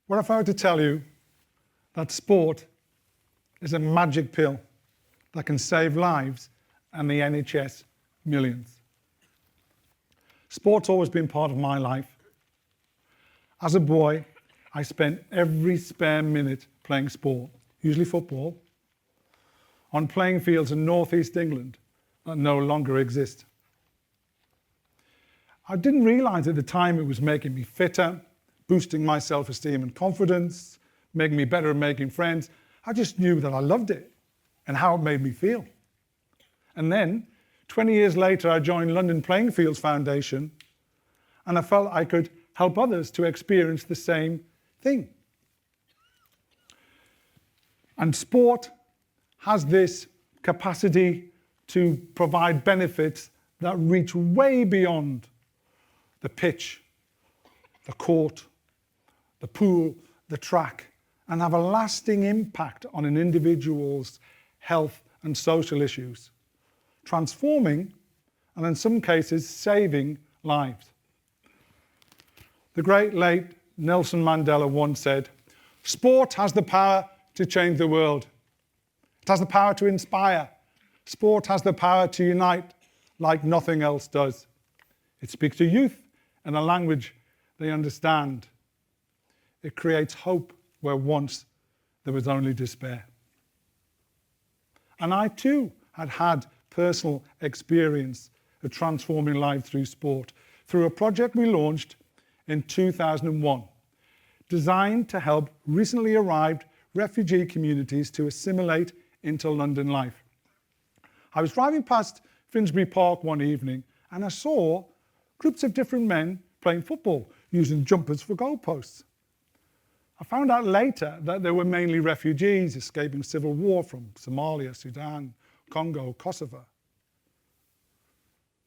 What if I were to tell you that sport is a magic pill that can save lives and the NHS millions? Sport's always been part of my life. As a boy, I spent every spare minute playing sport, usually football, on playing fields in northeast England that no longer exist. I didn't realise at the time it was making me fitter, boosting my self-esteem and confidence, making me better at making friends. I just knew that I loved it and how it made me feel. And then, 20 years later, I joined London Playing Fields Foundation, and I felt I could help others to experience the same thing. And sport has this capacity to provide benefits that reach way beyond the pitch, the court, the pool, the track, and have a lasting impact on an individual's health and social issues, transforming, and in some cases, saving lives. The great late Nelson Mandela once said, "Sport has the power to change the world. It has the power to inspire. Sport has the power to unite like nothing else does. It speaks to youth in a language they understand. It creates hope where once there was only despair." And I too had personal experience of transforming life through sport, through a project we launched in 2001, designed to help recently arrived refugee communities to assimilate into London life. I was driving past Finsbury Park one evening and I saw groups of different men playing football, using jumpers for goalposts. I found out later that they were mainly refugees escaping civil war from Somalia, Sudan, Congo, Kosovo.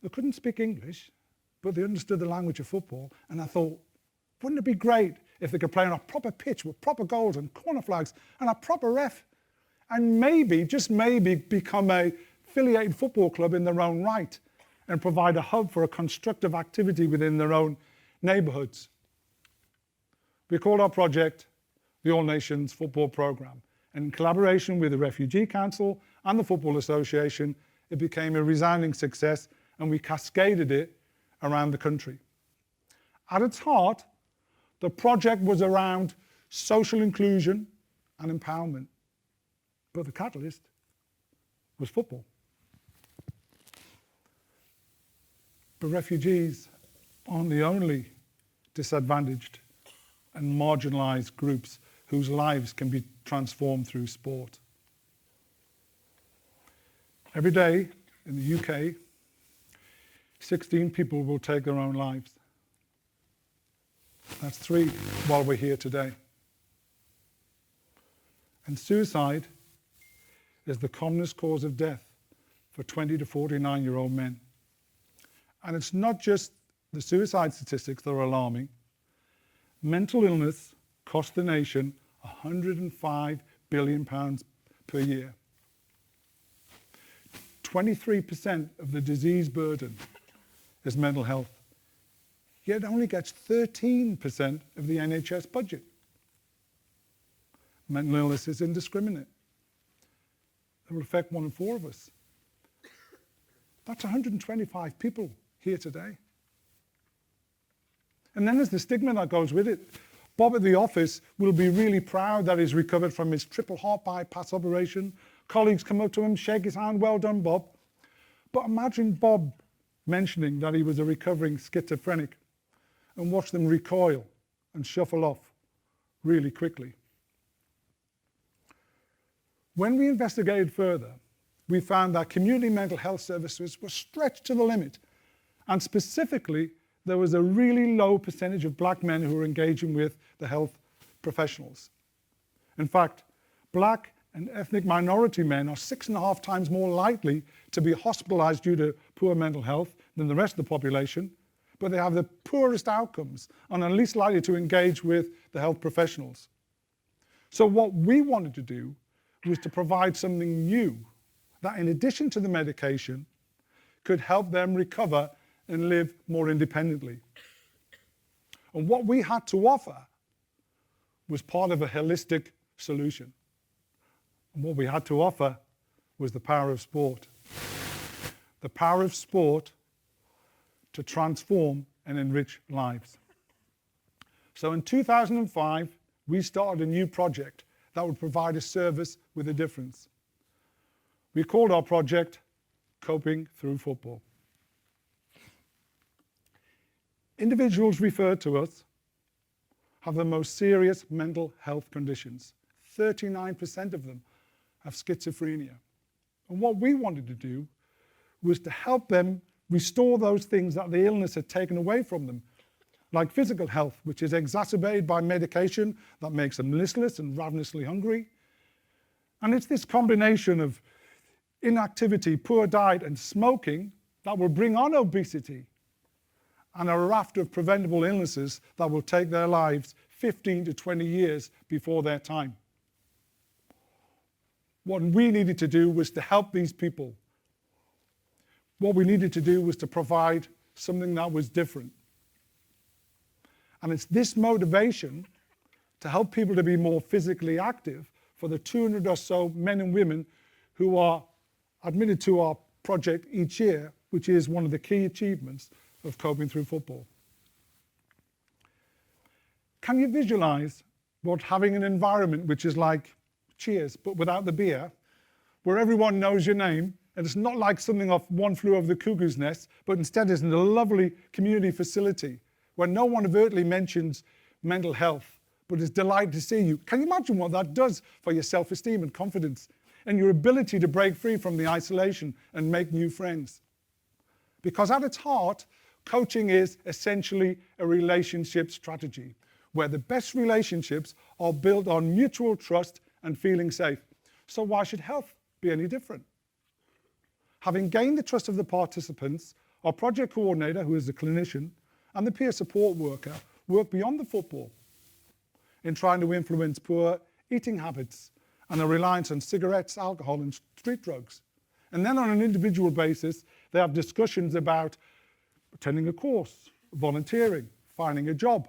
They couldn't speak English, but they understood the language of football, and I thought, wouldn't it be great if they could play on a proper pitch with proper goals and corner flags and a proper ref, and maybe, just maybe, become a affiliated football club in their own right and provide a hub for a constructive activity within their own neighbourhoods. We called our project the All Nations Football Programme, and in collaboration with the Refugee Council and the Football Association, it became a resounding success, and we cascaded it around the country. At its heart, the project was around social inclusion and empowerment, but the catalyst was football. But refugees aren't the only disadvantaged and marginalised groups whose lives can be transformed through sport. Every day in the UK, 16 people will take their own lives. That's 3 while we're here today. And suicide is the commonest cause of death for 20 to 49-year-old men. And it's not just the suicide statistics that are alarming. Mental illness costs the nation £105 billion per year. 23% of the disease burden is mental health, yet it only gets 13% of the NHS budget. Mental illness is indiscriminate. It will affect 1 in 4 of us. That's 125 people here today. And then there's the stigma that goes with it. Bob at the office will be really proud that he's recovered from his triple heart bypass operation. Colleagues come up to him, shake his hand, "Well done, Bob." But imagine Bob mentioning that he was a recovering schizophrenic and watch them recoil and shuffle off really quickly. When we investigated further, we found that community mental health services were stretched to the limit, and specifically, there was a really low percentage of black men who were engaging with the health professionals. In fact, black and ethnic minority men are 6.5 times more likely to be hospitalised due to poor mental health than the rest of the population, but they have the poorest outcomes and are least likely to engage with the health professionals. So what we wanted to do was to provide something new that, in addition to the medication, could help them recover and live more independently. And what we had to offer was part of a holistic solution. And what we had to offer was the power of sport. The power of sport to transform and enrich lives. So in 2005, we started a new project that would provide a service with a difference. We called our project Coping Through Football. Individuals referred to us have the most serious mental health conditions. 39% of them have schizophrenia. And what we wanted to do was to help them restore those things that the illness had taken away from them, like physical health, which is exacerbated by medication that makes them listless and ravenously hungry. And it's this combination of inactivity, poor diet, and smoking that will bring on obesity and a raft of preventable illnesses that will take their lives 15 to 20 years before their time. What we needed to do was to help these people. What we needed to do was to provide something that was different. And it's this motivation to help people to be more physically active for the 200 or so men and women who are admitted to our project each year, which is one of the key achievements of Coping Through Football. Can you visualize what having an environment which is like Cheers, but without the beer, where everyone knows your name, and it's not like something off One Flew Over the Cuckoo's Nest, but instead is in a lovely community facility where no one overtly mentions mental health, but is delighted to see you. Can you imagine what that does for your self-esteem and confidence and your ability to break free from the isolation and make new friends? Because at its heart, coaching is essentially a relationship strategy where the best relationships are built on mutual trust and feeling safe. So why should health be any different? Having gained the trust of the participants, our project coordinator, who is a clinician, and the peer support worker work beyond the football in trying to influence poor eating habits and a reliance on cigarettes, alcohol, and street drugs. And then on an individual basis, they have discussions about attending a course, volunteering, finding a job.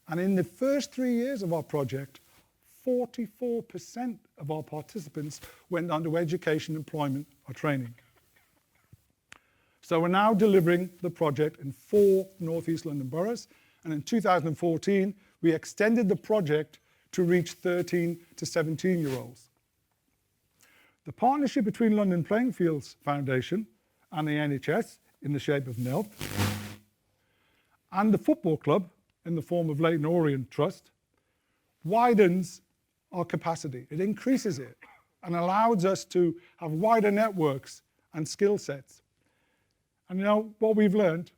And in the first 3 years of our project, 44% of our participants went on to education, employment, or training. So we're now delivering the project in 4 North East London boroughs, and in 2014, we extended the project to reach 13 to 17-year-olds. The partnership between London Playing Fields Foundation and the NHS, in the shape of NELF, and the football club, in the form of Leyton Orient Trust, widens our capacity. It increases it and allows us to have wider networks and skill sets. And you know what we've learned?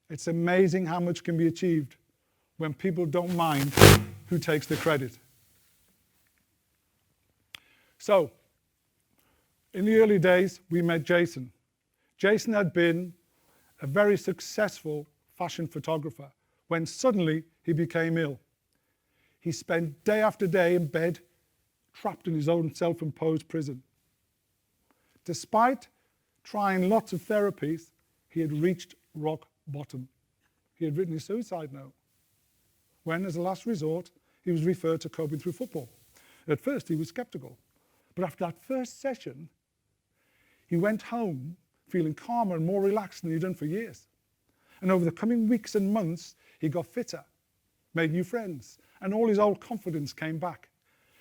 It's amazing how much can be achieved when people don't mind who takes the credit. So, in the early days, we met Jason. Jason had been a very successful fashion photographer when suddenly he became ill. He spent day after day in bed, trapped in his own self-imposed prison. Despite trying lots of therapies, he had reached rock bottom. He had written his suicide note, when, as a last resort, he was referred to Coping Through Football. At first, he was skeptical. But after that first session, he went home feeling calmer and more relaxed than he'd done for years. And over the coming weeks and months, he got fitter, made new friends, and all his old confidence came back.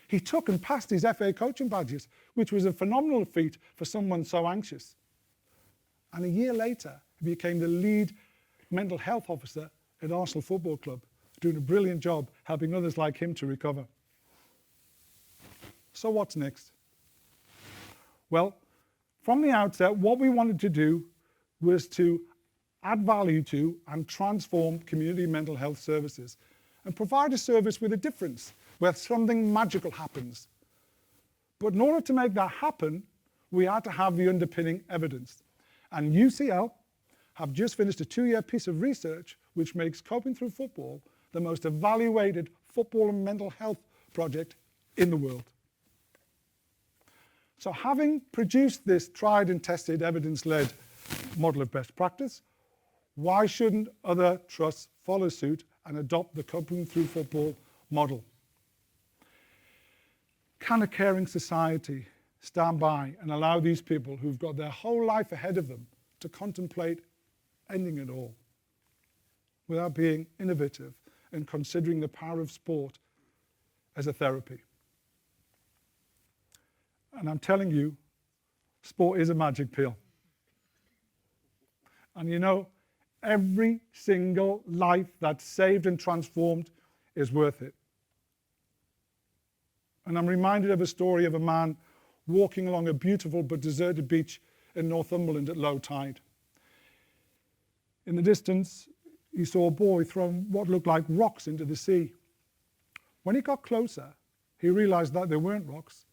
He took and passed his FA coaching badges, which was a phenomenal feat for someone so anxious. And a year later, he became the lead mental health officer at Arsenal Football Club, doing a brilliant job helping others like him to recover. So what's next? Well, from the outset, what we wanted to do was to add value to and transform community mental health services and provide a service with a difference, where something magical happens. But in order to make that happen, we had to have the underpinning evidence. And UCL have just finished a 2-year piece of research which makes Coping Through Football the most evaluated football and mental health project in the world. So having produced this tried and tested evidence-led model of best practice, Why shouldn't other trusts follow suit and adopt the coupling through football model? Can a caring society stand by and allow these people who've got their whole life ahead of them to contemplate ending it all without being innovative and considering the power of sport as a therapy? And I'm telling you, sport is a magic pill. And you know, every single life that's saved and transformed is worth it. And I'm reminded of a story of a man walking along a beautiful but deserted beach in Northumberland at low tide. In the distance, he saw a boy throwing what looked like rocks into the sea. When he got closer, he realized that they weren't rocks,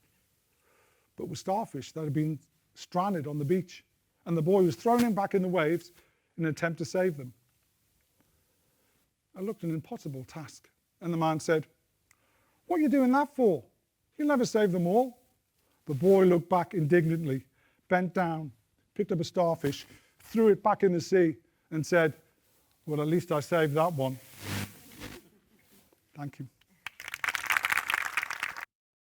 but were starfish that had been stranded on the beach. And the boy was throwing them back in the waves in an attempt to save them. It looked an impossible task. And the man said, "What are you doing that for? You'll never save them all." The boy looked back indignantly, bent down, picked up a starfish, threw it back in the sea, and said, "Well, at least I saved that one." Thank you.